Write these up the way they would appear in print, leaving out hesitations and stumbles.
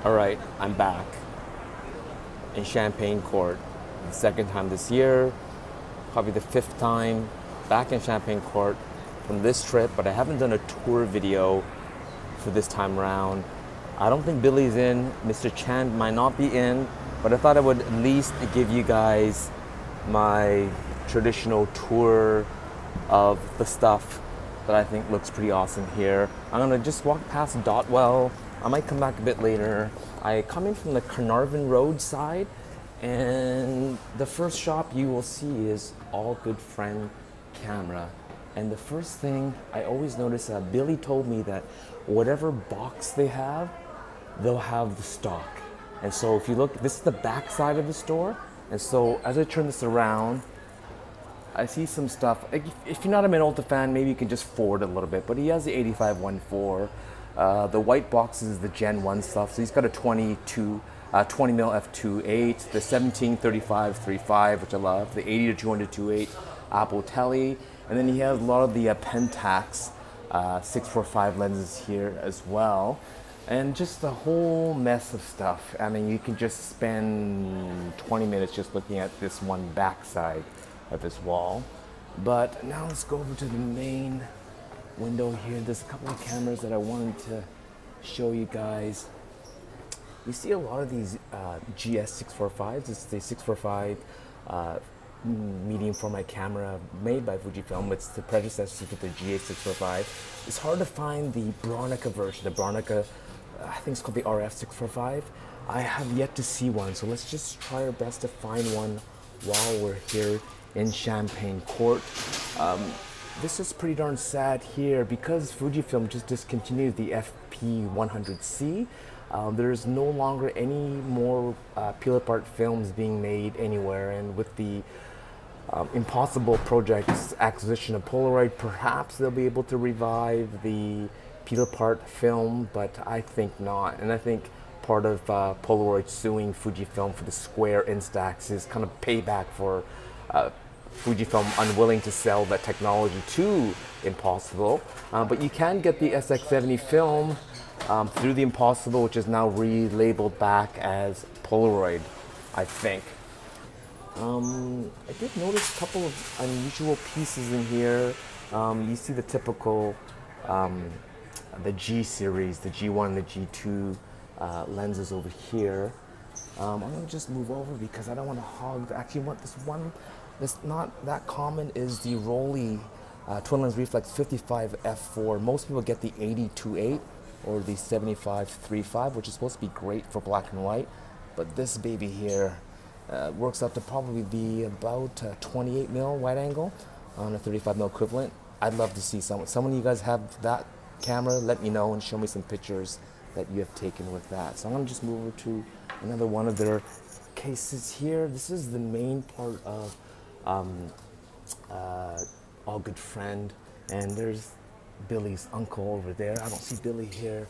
All right, I'm back in Champagne Court. The second time this year, probably the fifth time back in Champagne Court from this trip, but I haven't done a tour video for this time around. I don't think Billy's in, Mr. Chan might not be in, but I thought I would at least give you guys my traditional tour of the stuff that I think looks pretty awesome here. I'm gonna just walk past Dotwell. I might come back a bit later. I come in from the Carnarvon Road side, and the first shop you will see is All Good Friend Camera. And the first thing I always notice, Billy told me that whatever box they have, they'll have the stock. And so if you look, this is the back side of the store. And so as I turn this around, I see some stuff. If you're not a Minolta fan, maybe you can just forward a little bit. But he has the 8514. The white box is the Gen 1 stuff. So he's got a 20 mil f2.8, the 17-35-35, which I love, the 80 to 200 2.8 Apple Telly. And then he has a lot of the Pentax 645 lenses here as well. And just a whole mess of stuff. I mean, you can just spend 20 minutes just looking at this one backside of this wall. But now let's go over to the main window here. There's a couple of cameras that I wanted to show you guys. You see a lot of these GS 645s. It's the 645 medium format camera made by Fujifilm. It's the predecessor to the GA 645. It's hard to find the Bronica version. The Bronica, I think it's called the RF 645. I have yet to see one, so let's just try our best to find one while we're here in Champagne Court. This is pretty darn sad here because Fujifilm just discontinued the FP100C. There's no longer any more peel apart films being made anywhere, and with the Impossible Project's acquisition of Polaroid, perhaps they'll be able to revive the peel apart film, but I think not. And I think part of Polaroid suing Fujifilm for the square Instax is kind of payback for Fujifilm unwilling to sell that technology to Impossible. But you can get the SX70 film through the Impossible, which is now relabeled back as Polaroid, I think. I did notice a couple of unusual pieces in here. You see the typical, the G series, the G1 and the G2 lenses over here. I'm gonna just move over because I don't want to hog. Actually, want this one that's not that common is the Rolly twin lens reflex 55 f4. Most people get the 80-2.8 or the 75-3.5, which is supposed to be great for black and white, but this baby here works out to probably be about 28 mil wide angle on a 35 mil equivalent. I'd love to see some of you guys have that camera. Let me know and show me some pictures that you have taken with that. So I'm gonna just move over to another one of their cases here. This is the main part of All Good Friend, and there's Billy's uncle over there. I don't see Billy here.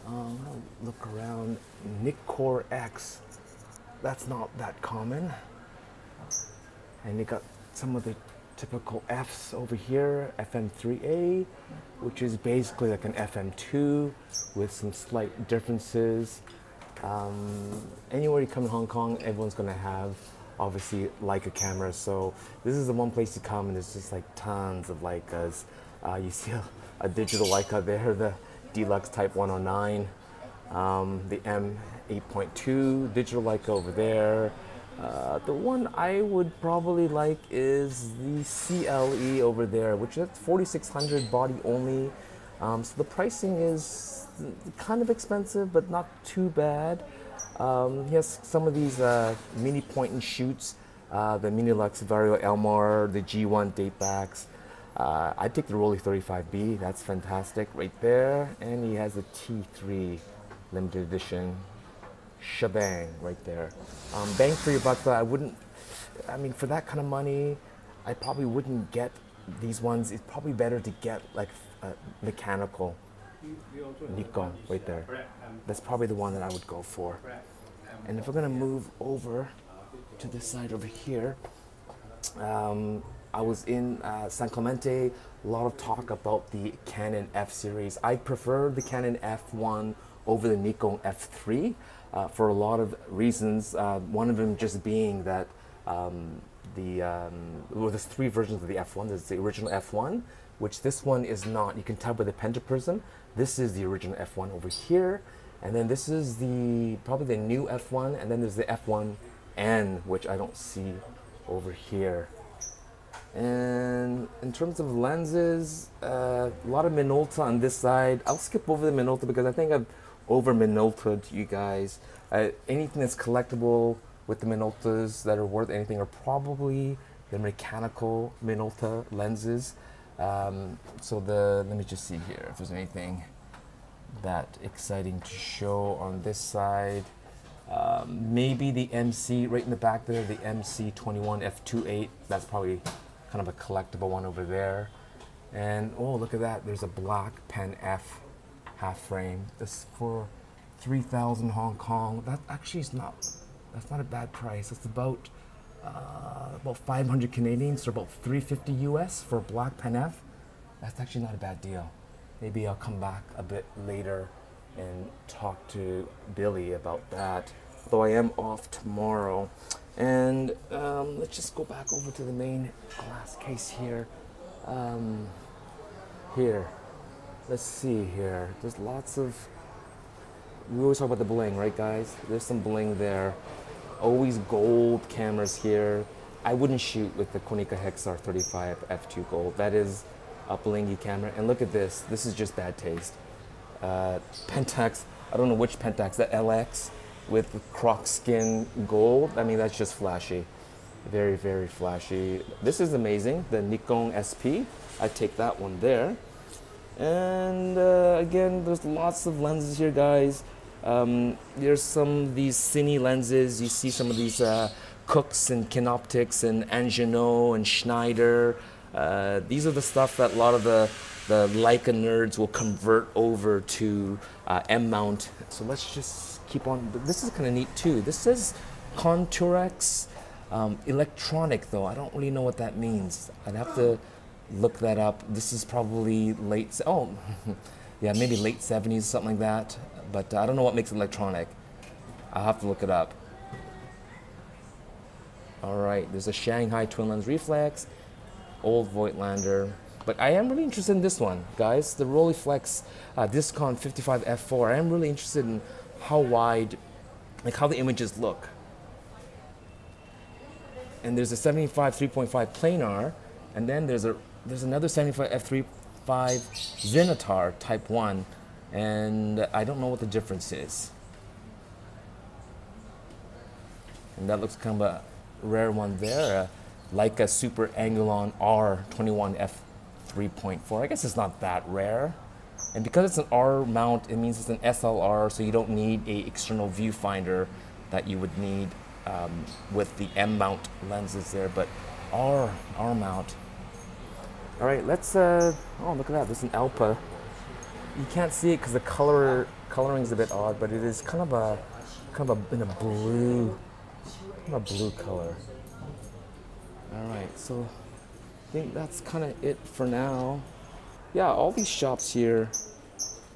I'm gonna look around. Nikkor X, that's not that common. And you got some of the typical Fs over here. FM3A, which is basically like an FM2 with some slight differences. Anywhere you come in Hong Kong, everyone's gonna have obviously Leica cameras, so this is the one place to come and there's just like tons of Leicas. You see a digital Leica there, the Deluxe Type 109, the M8.2 digital Leica over there. The one I would probably like is the CLE over there, which is 4600 body only. So the pricing is kind of expensive, but not too bad. He has some of these mini point and shoots, the Minilux Vario Elmar, the G1 datebacks. I take the Rolly 35B, that's fantastic right there. And he has a T3 limited edition shebang right there. Bang for your buck, but I mean, for that kind of money, I probably wouldn't get these ones. It's probably better to get like a mechanical Nikon right there. That's probably the one that I would go for. And if we're gonna move over to this side over here, I was in San Clemente, a lot of talk about the Canon F series. I prefer the Canon F1 over the Nikon F3 for a lot of reasons. One of them just being that well, there's three versions of the F1. There's the original F1, which this one is not. You can tell by the pentaprism. This is the original F1 over here, and then this is probably the new F1, and then there's the F1N, which I don't see over here. And in terms of lenses, a lot of Minolta on this side. I'll skip over the Minolta because I think I've over Minolta'd you guys. Anything that's collectible with the Minoltas that are worth anything are probably the mechanical Minolta lenses. Let me just see here if there's anything that exciting to show on this side. Maybe the MC right in the back there, the MC21 F28. That's probably kind of a collectible one over there. And oh, look at that, there's a black Pen F half frame. This for 3,000 Hong Kong. That actually is that's not a bad price. It's about 500 Canadian, so about 350 US for a black Pen F. That's actually not a bad deal. Maybe I'll come back a bit later and talk to Billy about that, though I am off tomorrow. And let's just go back over to the main glass case here. Let's see here. There's lots of, we always talk about the bling, right guys? There's some bling there. Always gold cameras here. I wouldn't shoot with the Konica Hexar 35 F2 Gold. That is a blingy camera. And look at this. This is just bad taste. Pentax, I don't know which Pentax, the LX with croc skin gold. I mean, that's just flashy. Very, very flashy. This is amazing, the Nikon SP. I take that one there. And again, there's lots of lenses here, guys. There's some of these cine lenses. You see some of these Cooks and Kinoptics and Angenoux and Schneider. These are the stuff that a lot of the Leica nerds will convert over to M-mount. So let's just keep on. This is kind of neat too. This says Contourex electronic though. I don't really know what that means. I'd have to look that up. This is probably late, yeah, maybe late 70s, something like that. But I don't know what makes it electronic. I'll have to look it up. All right, there's a Shanghai twin lens reflex, old Voigtlander. But I am really interested in this one, guys. The Rolleiflex Discon 55 f4. I am really interested in how wide, like how the images look. And there's a 75 3.5 planar, and then there's another 75 f3.5 Zenitar Type 1, and I don't know what the difference is. And that looks kind of a rare one there, like a Super Angulon R21 f3.4. I guess it's not that rare. And because it's an R mount, it means it's an SLR, so you don't need a external viewfinder that you would need with the M mount lenses there, but R mount. All right, let's, oh, look at that, there's an Alpa. You can't see it because the coloring is a bit odd, but it is kind of in a blue, kind of a blue color. All right, so I think that's kind of it for now. Yeah, all these shops here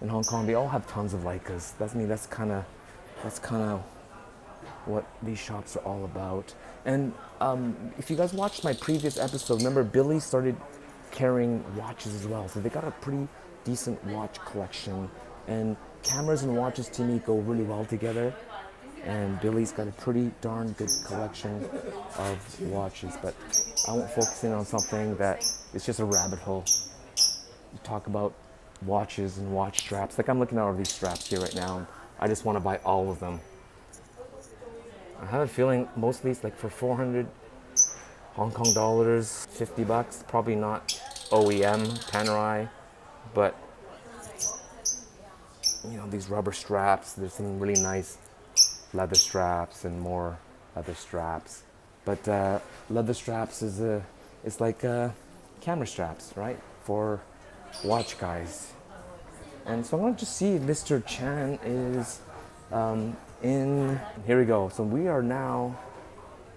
in Hong Kong, they all have tons of Leicas. That's kind of what these shops are all about. And if you guys watched my previous episode, remember Billy started carrying watches as well. So they got a pretty decent watch collection. And cameras and watches to me go really well together. And Billy's got a pretty darn good collection of watches. But I won't focus in on something that is just a rabbit hole. You talk about watches and watch straps. Like I'm looking at all these straps here right now. And I just want to buy all of them. I have a feeling most of these, like for 400 Hong Kong dollars, 50 bucks, probably not OEM, Panerai, but you know, these rubber straps, there's some really nice leather straps and more leather straps. But leather straps it's like camera straps, right? For watch guys. And so I'm going to just see if Mr. Chan is here we go. So we are now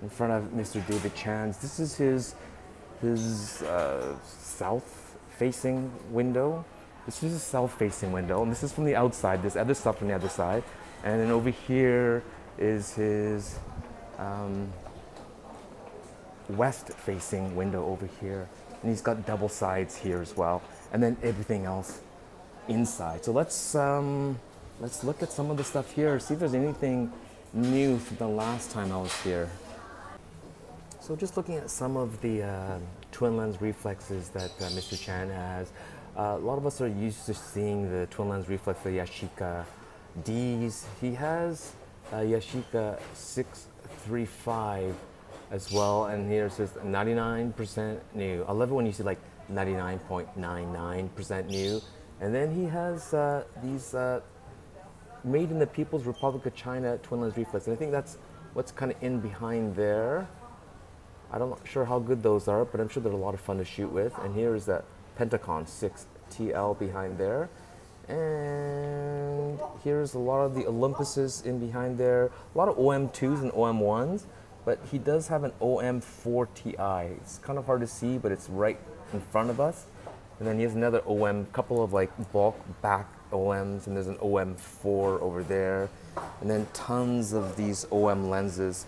in front of Mr. David Chan's. This is his south-facing window. This is a south-facing window, and this is from the outside. There's other stuff from the other side. And then over here is his west-facing window over here. And he's got double sides here as well. And then everything else inside. So let's look at some of the stuff here, see if there's anything new from the last time I was here. So just looking at some of the twin lens reflexes that Mr. Chan has. A lot of us are used to seeing the twin lens reflex, the Yashica Ds. He has Yashica 635 as well, and here it says 99% new. I love it when you see like 99.99% new. And then he has these made in the People's Republic of China twin lens reflex, and I think that's what's kind of in behind there. I'm not sure how good those are, but I'm sure they're a lot of fun to shoot with. And here is that Pentacon 6 TL behind there. And here's a lot of the Olympuses in behind there. A lot of OM2s and OM1s, but he does have an OM4 Ti. It's kind of hard to see, but it's right in front of us. And then he has another OM, couple of like bulk back OMs, and there's an OM4 over there. And then tons of these OM lenses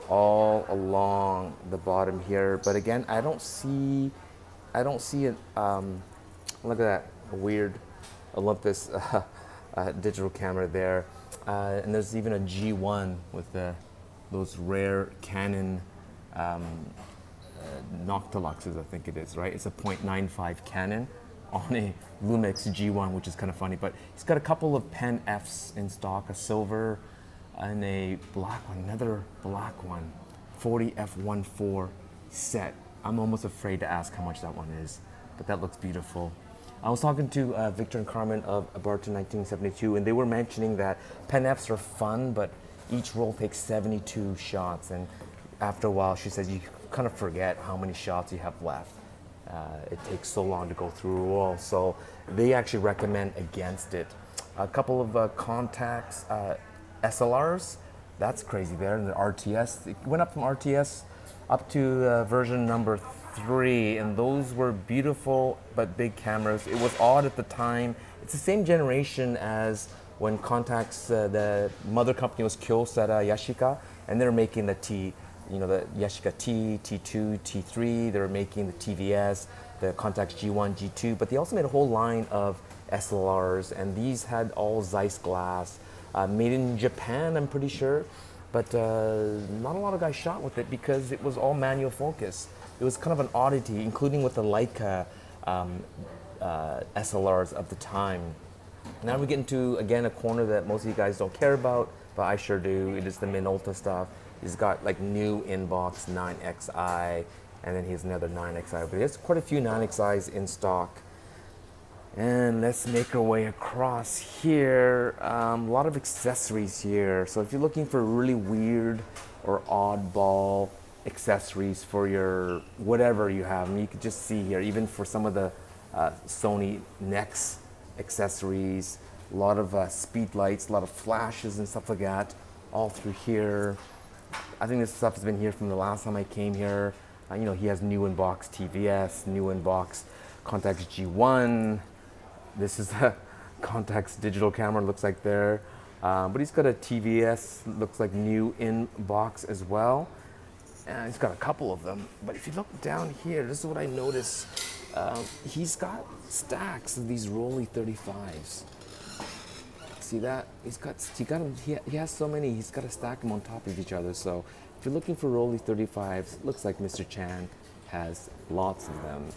all along the bottom here. But again, I don't see it. Look at that weird Olympus digital camera there. And there's even a G1 with those rare Canon Noctiluxes, I think it is, right? It's a 0.95 Canon on a Lumix G1, which is kind of funny. But he's got a couple of Pen Fs in stock, a silver and a black one, another black one, 40 f1.4 set. I'm almost afraid to ask how much that one is, but that looks beautiful. I was talking to Victor and Carmen of Barton 1972, and they were mentioning that Pen Fs are fun, but each roll takes 72 shots, and after a while, she says you kind of forget how many shots you have left. It takes so long to go through a roll, so they actually recommend against it. A couple of Contax SLRs, that's crazy there, and the RTS. It went up from RTS up to version number 3, and those were beautiful but big cameras. It was odd at the time. It's the same generation as when Contax, the mother company was Kyocera Yashica, and they're making the the Yashica T, T2, T3. They were making the TVS, the Contax G1, G2, but they also made a whole line of SLRs, and these had all Zeiss glass, made in Japan, I'm pretty sure, but not a lot of guys shot with it because it was all manual focus. It was kind of an oddity, including with the Leica SLRs of the time. Now we get into, again, a corner that most of you guys don't care about, but I sure do. It is the Minolta stuff. He's got like new inbox 9XI, and then he has another 9XI. But he has quite a few 9XIs in stock. And let's make our way across here. A lot of accessories here. So if you're looking for really weird or oddball accessories for your whatever you have, and you can just see here, even for some of the Sony Nex accessories, a lot of speed lights, a lot of flashes and stuff like that, all through here. I think this stuff has been here from the last time I came here. He has new inbox TVS, new inbox Contax G1. This is a Contax digital camera, looks like there. But he's got a TVS, looks like new inbox as well. And he's got a couple of them. But if you look down here, this is what I noticed. He's got stacks of these Rolly 35s. See that? He has so many, he's got to stack them on top of each other. So if you're looking for Rolly 35s, looks like Mr. Chan has lots of them.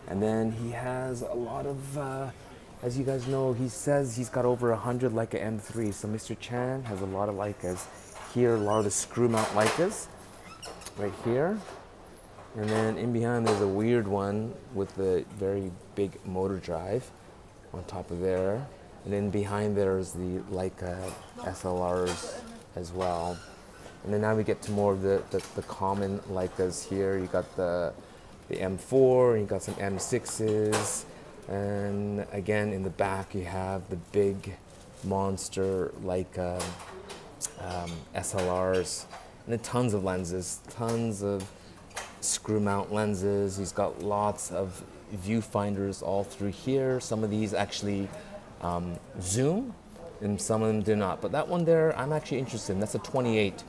And then he has a lot of, as you guys know, he says he's got over 100 Leica M3. So Mr. Chan has a lot of Leicas. Here, a lot of the screw mount Leicas, right here. And then in behind there's a weird one with the very big motor drive on top of there. And then behind there's the Leica SLRs as well. And then now we get to more of the common Leicas here. You got the M4, you got some M6s, and again in the back you have the big monster Leica SLRs, and then tons of lenses, tons of screw mount lenses. He's got lots of viewfinders all through here. Some of these actually zoom, and some of them do not. But that one there, I'm actually interested in. That's a 28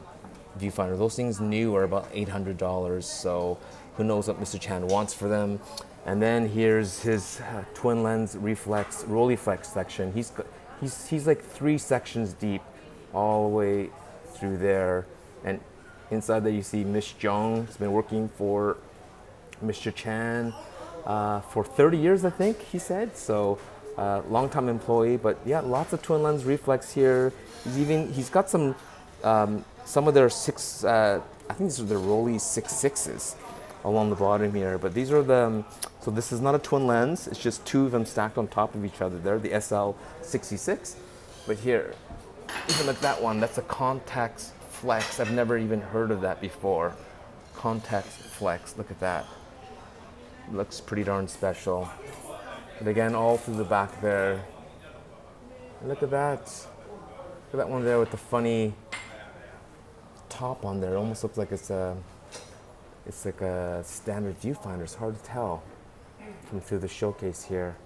viewfinder. Those things new are about $800. So who knows what Mr. Chan wants for them. And then here's his twin lens reflex, Rolleiflex section. He's like 3 sections deep, all the way through there. And inside there you see Miss Jung has been working for Mr. Chan for 30 years, I think he said. So long-time employee, but yeah, lots of twin lens reflex here. He's got some of their I think these are the Rollei 6.6s along the bottom here. But these are so this is not a twin lens. It's just 2 of them stacked on top of each other there, the SL66. But here, even like that one, that's a contact flex. I've never even heard of that before. Contact flex, look at that. Looks pretty darn special. And again, all through the back there. Look at that. Look at that one there with the funny top on there. It almost looks like it's like a standard viewfinder. It's hard to tell from through the showcase here.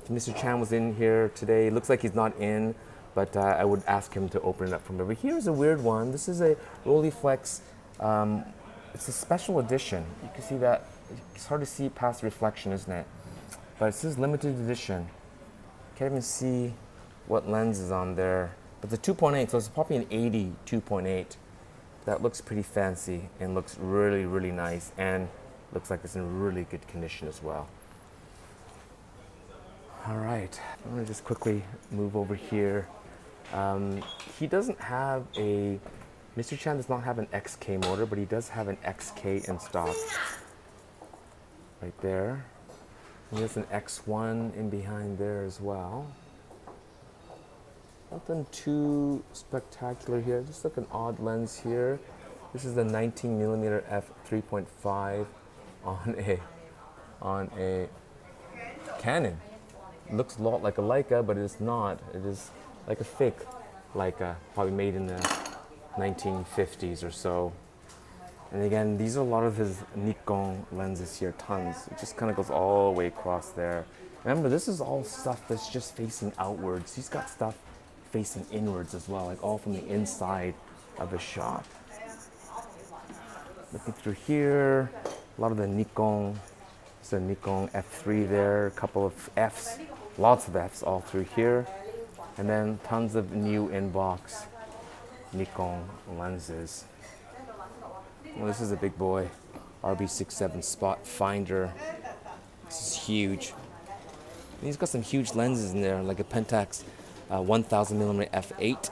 If Mr. Chan was in here today, it looks like he's not in, but I would ask him to open it up for me. But here's a weird one. This is a Rolleiflex. It's a special edition. You can see that. It's hard to see past reflection, isn't it? But it says limited edition. Can't even see what lens is on there. But the 2.8, so it's probably an 80 2.8. That looks pretty fancy and looks really, really nice, and looks like it's in really good condition as well. All right, I'm gonna just quickly move over here. He doesn't have Mr. Chan does not have an XK motor, but he does have an XK in stock. Right there. And there's an X1 in behind there as well. Nothing too spectacular here, just like an odd lens here. This is the 19mm f3.5 on a Canon. It looks a lot like a Leica, but it's not. It is like a fake Leica, probably made in the 1950s or so. And again, these are a lot of his Nikon lenses here, tons. It just kind of goes all the way across there. Remember, this is all stuff that's just facing outwards. He's got stuff facing inwards as well, like all from the inside of a shot. Looking through here, a lot of the Nikon. There's a Nikon F3 there, a couple of Fs, lots of Fs all through here. And then tons of new inbox Nikon lenses. Well, this is a big boy, RB67 spot finder. This is huge. And he's got some huge lenses in there, like a Pentax 1000mm f8,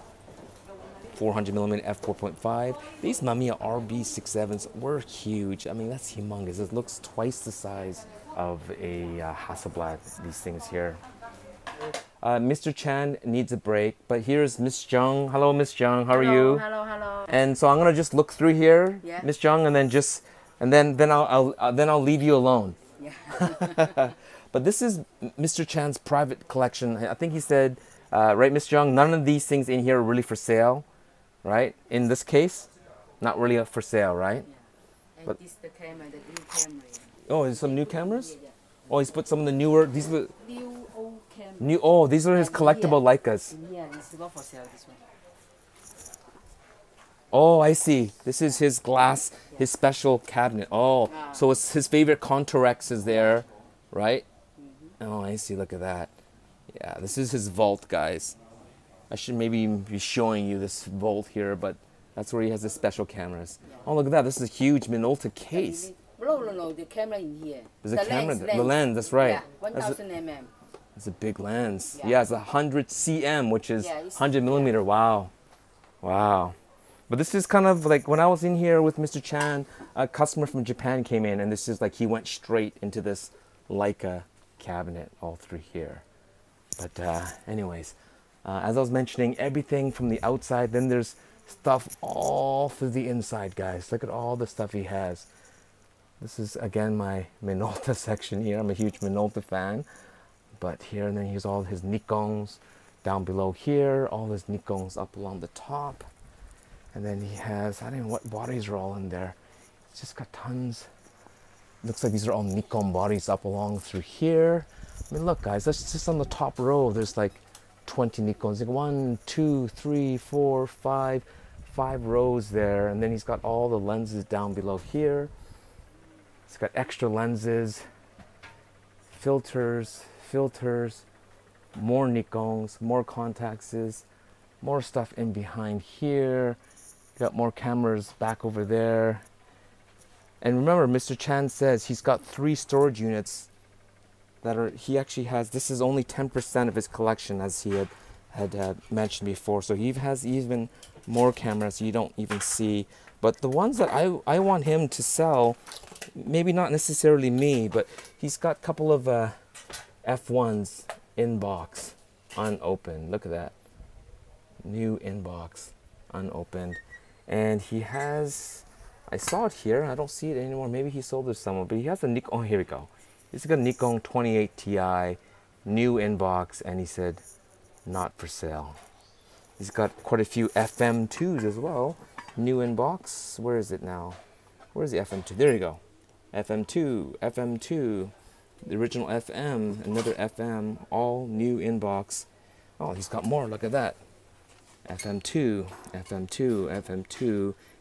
400mm f4.5. These Mamiya RB67s were huge. I mean, that's humongous. It looks twice the size of a Hasselblad, these things here. Mr. Chan needs a break, but here's Miss Jung. Hello, Miss Jung. How are you? Hello. And so I'm gonna just look through here, Yeah. Miss Jung, and then I'll leave you alone. Yeah. But this is Mr. Chan's private collection. I think he said, right, Miss Jung, none of these things in here are really for sale, right? In this case, not really for sale, right? Yeah. And But- this the camera, the new camera. Oh, there's some new cameras? Yeah. Oh, he's put some of the newer, these were New old camera. new, oh, these are his collectible Leicas. Yeah, it's not for sale, this one. Oh, I see. This is his glass, his special cabinet. Oh, so it's his favorite Contorex is there, right? Oh, I see. Look at that. Yeah, this is his vault, guys. I should maybe be showing you this vault here, but that's where he has his special cameras. Oh, look at that. This is a huge Minolta case. No, the camera in here. There's a camera, the lens, that's right. Yeah, 1000 mm. It's a big lens. Yeah. Yeah, it's 100 cm, which is Yeah, it's- 100 millimeter. Wow. Wow. But this is kind of like when I was in here with Mr. Chan, a customer from Japan came in, and this is like he went straight into this Leica cabinet all through here. But anyways, as I was mentioning, everything from the outside, then there's stuff all through the inside, guys. Look at all the stuff he has. This is, again, my Minolta section here. I'm a huge Minolta fan. But here, and then here's all his Nikons down below here, all his Nikons up along the top. And then he has, I don't know what bodies are all in there. It's just got tons Looks like these are all Nikon bodies up along through here. I mean, look, guys, that's just on the top row. There's like 20 Nikons. Like 1, 2, 3, 4, 5, 5 rows there. And then he's got all the lenses down below here. He's got extra lenses, filters, more Nikons, more Contaxes, more stuff in behind here. Got more cameras back over there. And remember, Mr. Chan says he's got 3 storage units that are, he actually has, this is only 10% of his collection, as he had mentioned before. So he has even more cameras you don't even see. But the ones that I want him to sell, maybe not necessarily me, but he's got a couple of F1s in box, unopened. Look at that. New inbox, unopened. And he has, I saw it here, I don't see it anymore. Maybe he sold it to someone, but he has a Nikon, oh, here we go. He's got a Nikon 28 Ti, new inbox, and he said, not for sale. He's got quite a few FM2s as well. New inbox, where is it now? Where's the FM2? There you go. FM2, the original FM, another FM, all new inbox. Oh, he's got more, look at that. FM2.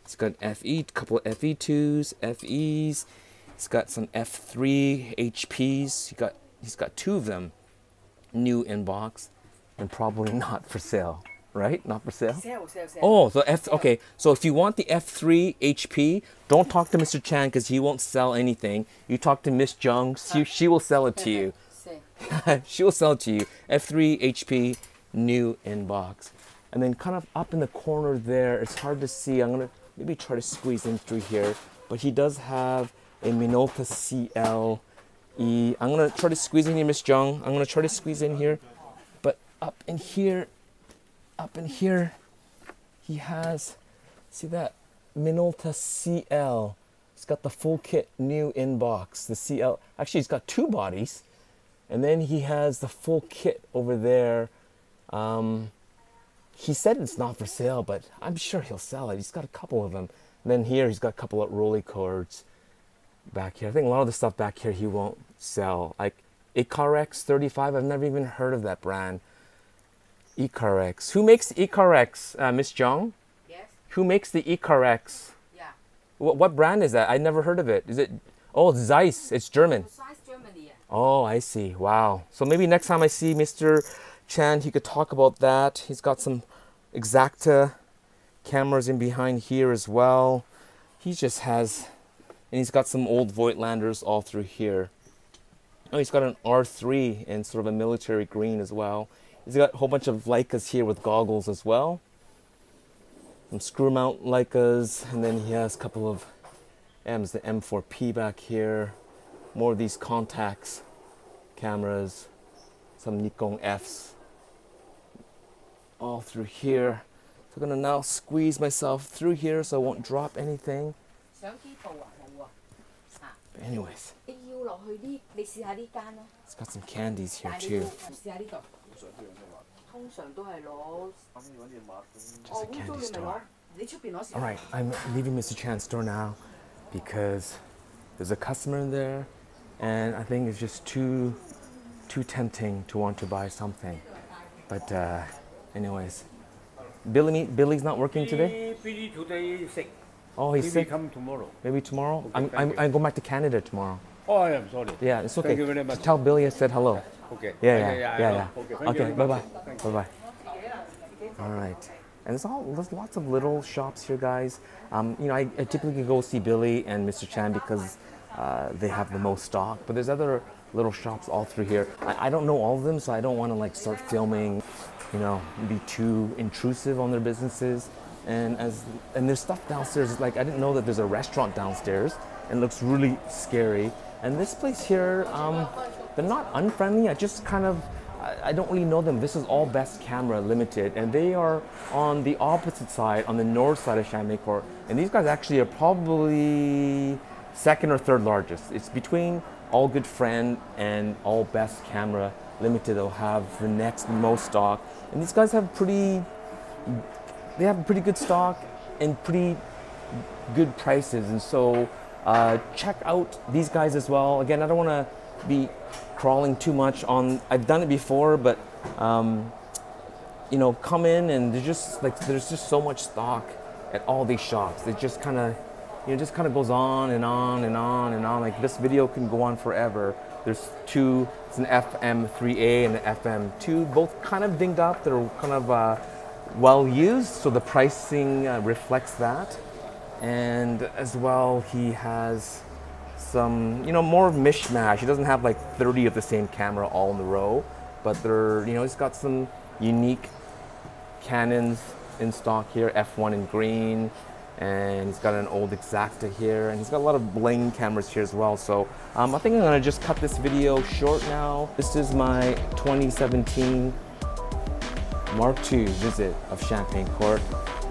He's got FE, couple of FE2s, FEs. He's got some F3 HPs. He's got 2 of them, new inbox, and probably not for sale, right? Not for sale. Sell. Oh, so okay. So if you want the F3 HP, don't talk to Mr. Chan because he won't sell anything. You talk to Miss Jung. She will sell it to you. She will sell it to you. F3 HP, new inbox. And then kind of up in the corner there, it's hard to see. I'm gonna maybe try to squeeze in through here, but he does have a Minolta CLE. I'm gonna try to squeeze in here, Miss Jung. I'm gonna try to squeeze in here, but up in here, he has, see that Minolta CL. He's got the full kit, new inbox. The CL. Actually, he's got 2 bodies, and then he has the full kit over there. He said it's not for sale, but I'm sure he'll sell it. He's got a couple of them. And then here, he's got a couple of rolly cords back here. I think a lot of the stuff back here he won't sell. Like Icarex 35, I've never even heard of that brand. Icarex. Who makes the Icarex, Miss Jung? Yes. Who makes the Icarex? Yeah. What brand is that? I never heard of it. Is it? Oh, Zeiss. It's German. Zeiss Germany. Yeah. Oh, I see. Wow. So maybe next time I see Mr. Chan, he could talk about that. He's got some Exacta cameras in behind here as well. He just has, and he's got some old Voigtlanders all through here. Oh, he's got an R3 in sort of a military green as well. He's got a whole bunch of Leicas here with goggles as well. Some screw mount Leicas, and then he has a couple of M's, the M4P back here. More of these Contax cameras, some Nikon Fs all through here. So I'm gonna now squeeze myself through here so I won't drop anything. But anyways, it's got some candies here too. Just a candy store. Alright, I'm leaving Mr. Chan's store now because there's a customer in there and I think it's just too tempting to want to buy something. But anyways, Billy's not working today? Billy today is sick. Oh, he's sick? Come tomorrow. Maybe tomorrow? Okay, I'm going back to Canada tomorrow. Oh, I am sorry. Yeah, it's okay. Thank you very much. Just tell Billy I said hello. Okay. Yeah. Okay, bye-bye. Bye-bye. All right. And there's lots of little shops here, guys. You know, I typically go see Billy and Mr. Chan because they have the most stock. But there's other little shops all through here. I don't know all of them, so I don't want to like start filming, you know, be too intrusive on their businesses. And there's stuff downstairs. Like I didn't know that there's a restaurant downstairs, and it looks really scary. And this place here, they're not unfriendly. I just kind of, I don't really know them. This is all Best Camera Limited, and they are on the opposite side, on the north side of Champagne Court. And these guys actually are probably second or third largest. It's between All Good Friend and All Best Camera Limited. They'll have the next most stock, and these guys have pretty good stock and pretty good prices. And so Check out these guys as well. Again, I don't want to be crawling too much on. I've done it before, but you know, come in and there's just so much stock at all these shops. It just kind of, you know, just kind of goes on and on and on and on. Like this video can go on forever. There's two. It's an FM3A and an FM2, both kind of dinged up. They're kind of well used, so the pricing reflects that. And as well, he has some, you know, more mishmash. He doesn't have like 30 of the same camera all in a row, but they're, you know, he's got some unique Canons in stock here, F1 in green, and he's got an old Exacta here, and he's got a lot of bling cameras here as well. So I think I'm gonna just cut this video short now. This is my 2017 Mark II visit of Champagne Court.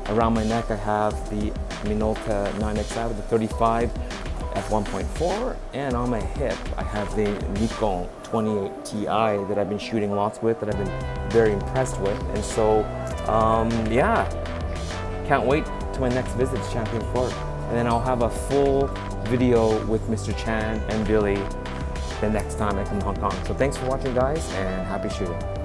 Around my neck I have the Minolta 9XI with the 35 f1.4, and on my hip I have the Nikon 28 Ti that I've been shooting lots with, that I've been very impressed with. And so yeah, can't wait to my next visit to Champagne Court, and then I'll have a full video with Mr. Chan and Billy the next time I come to Hong Kong. So thanks for watching, guys, and happy shooting.